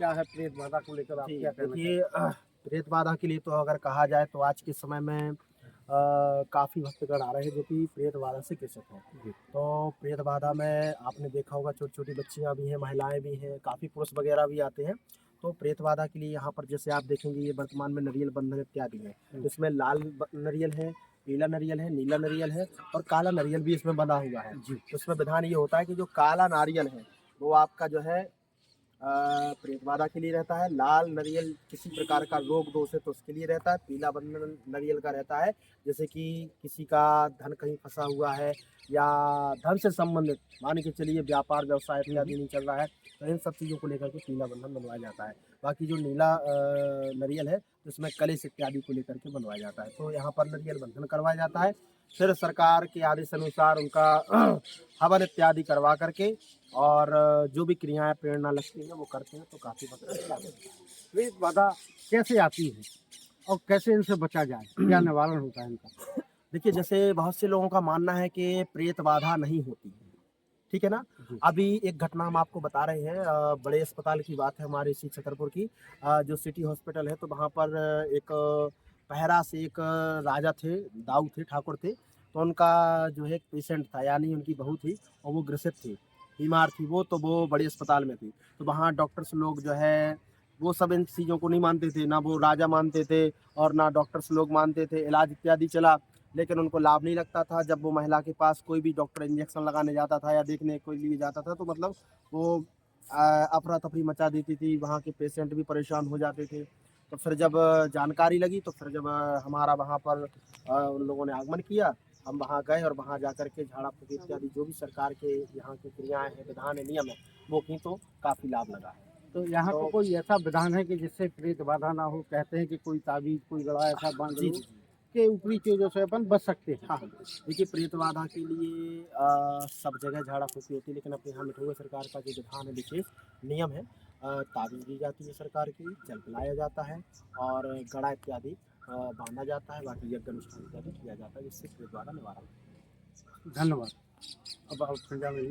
क्या है प्रेत बाधा को लेकर, आप जी, क्या कहना देखिए चाहेंगे? प्रेत बाधा के लिए तो अगर कहा जाए तो आज के समय में काफ़ी भक्तगण आ रहे हैं जो कि प्रेत बाधा से ग्रसित हैं। जी, तो प्रेत बाधा में आपने देखा होगा छोटी-छोटी बच्चियाँ भी हैं, महिलाएँ भी हैं, काफ़ी पुरुष वगैरह भी आते हैं। तो प्रेत बाधा के लिए यहाँ पर जैसे आप देखेंगे ये वर्तमान में नारियल बंधन इत्यादि है। हुँ, तो इसमें लाल नारियल है, पीला नारियल है, नीला नारियल है और काला नारियल भी इसमें बंधा हुआ है। जी, तो इसमें विधान ये होता है कि जो काला नारियल है, वो आपका जो है प्रेत बाधा के लिए रहता है। लाल नारियल किसी प्रकार का रोग दोष है तो उसके लिए रहता है। पीला बंधन नारियल का रहता है जैसे कि किसी का धन कहीं फंसा हुआ है या धन से संबंधित मान के चलिए व्यापार व्यवसाय हुँ, हुँ, इत्यादि नहीं चल रहा है, तो इन सब चीज़ों को लेकर के पीला बंधन बनवाया जाता है। बाकी जो नीला नारियल है तो इसमें कलेश इत्यादि को लेकर के बनवाया जाता है। तो यहाँ पर नारियल बंधन करवाया जाता है। फिर सरकार के आदेश अनुसार उनका हवन इत्यादि करवा करके और जो भी क्रियाएँ प्रेरणा लगती हैं वो करते हैं तो काफ़ी मतलब लाभ मिलता है। प्रेत बाधा कैसे आती है और कैसे इनसे बचा जाए? क्या निवारण होता है इनका? देखिए जैसे बहुत से लोगों का मानना है कि प्रेत बाधा नहीं होती है, ठीक है ना? जी, अभी एक घटना हम आपको बता रहे हैं बड़े अस्पताल की बात है हमारे इसी छतरपुर की जो सिटी हॉस्पिटल है तो वहाँ पर एक पहरा से एक राजा थे, दाऊ थे, ठाकुर थे, तो उनका जो है एक पेशेंट था यानी उनकी बहू थी और वो ग्रसित थी, बीमार थी तो वो बड़े अस्पताल में थी। तो वहाँ डॉक्टर्स लोग जो है, वो सब इन चीज़ों को नहीं मानते थे, ना वो राजा मानते थे और ना डॉक्टर्स लोग मानते थे, इलाज इत्यादि चला, लेकिन उनको लाभ नहीं लगता था। जब वो महिला के पास कोई भी डॉक्टर इंजेक्शन लगाने जाता था या देखने के लिए जाता था तो मतलब वो अफरा-तफरी मचा देती थी, वहाँ के पेशेंट भी परेशान हो जाते थे। तो फिर जब जानकारी लगी तो फिर जब हमारा वहाँ पर उन लोगों ने आगमन किया, हम वहाँ गए और वहाँ जाकर के झाड़ा-फूँकी इत्यादि जो भी सरकार के यहाँ की क्रियाएँ हैं, विधान है, नियम है, वो की तो काफ़ी लाभ लगा है। तो यहाँ पर तो कोई ऐसा विधान है कि जिससे प्रेत बाधा ना हो? कहते हैं कि कोई ताबीज़, कोई गड़ा ऐसा बाँध जी, लो जी, जी। कि ऊपरी चीज़ों से अपन बच सकते हैं। हाँ, हाँ। देखिए प्रेत बाधा के लिए सब जगह झाड़ा-फूँकी होती है लेकिन अपने यहाँ मिठोगा सरकार का जो विधान है विशेष नियम है ताबीज़ दी जाती है सरकार की, जल पिलाया जाता है और गड़ा इत्यादि बाँधा जाता है, बाकी यज्ञ अनुष्ठान इत्यादि किया जाता है जिससे प्रेत बाधा निवारण धन्यवाद। अब आप पंजाब में